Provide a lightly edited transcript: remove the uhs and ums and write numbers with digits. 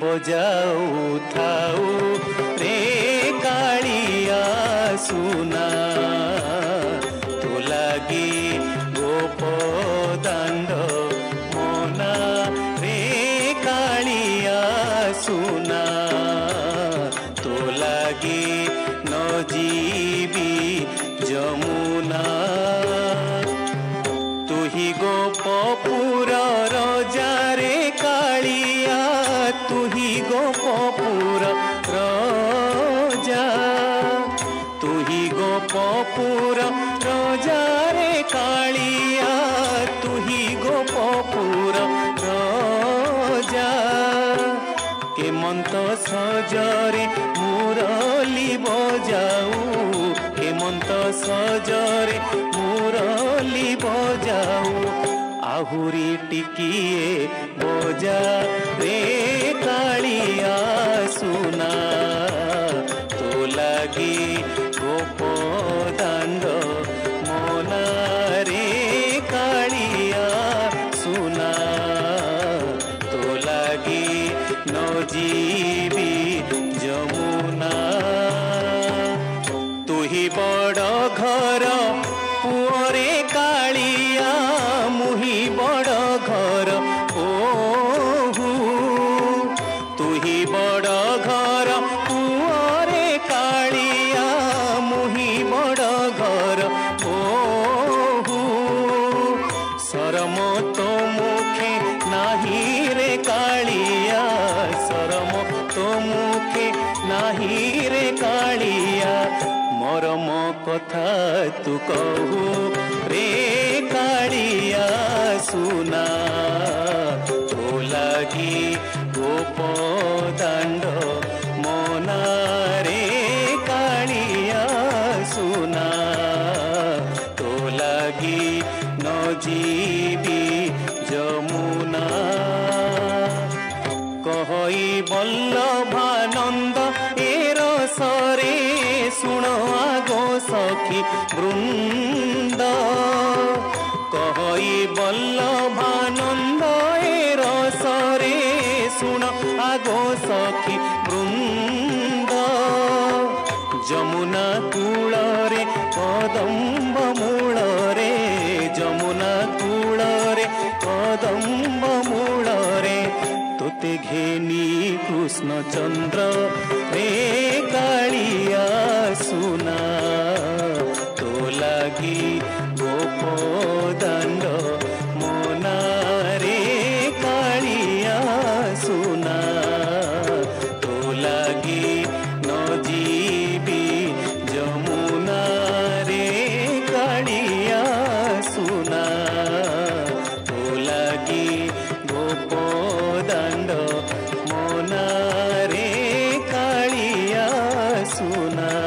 बजाऊ थाऊ रे कालिया सुना तो लागी गोप दांड मोना रे कालिया सुना तो लागी न जीवी जमुना तू ही गोपपुर रजा रे कालिया तू ही गोपपुर रजा तू ही गोपपुर रजा रे कालिया तू ही गोपपुर रजा केमंत सजरे मुरली बजाऊ केमंत सजरे मुरली बजाऊ आहुरी टिकिए बजा रे कालिया सुना तो लागी गोप दांड मोना रे कालिया सुना तो लागी न जीवी जमुना तू ही बड़ घर पुअरे कालिया मुही बड़ घर ओहू तू ही बड़ घर पुअरे कालिया मुही बड़ घर ओहू शरम तो मुखे नाही रे कालिया शरम तो मुखे नाही रे कालिया मरम कथा तू कहू रे कालिया सुना तो लागी गोप दांड मोना रे कालिया सुना तो लागी न जीवी जमुना कहई बल्लभानंद ए रसरे सुण आगो सखी वृंद कहई बल्लभानंद ए रसरे सुण आगो सखी वृंद जमुना कूलरे कदम्ब मूलरे जमुना कूलरे कदम्ब मूलरे तोते घेनी कृष्ण चंद्र रे कालिया सुना तो लागी गोप दांड मोना रे कालिया सुना तो लागी न जीवी जमुना रे कालिया सुना तो लागी गोप दांड सुना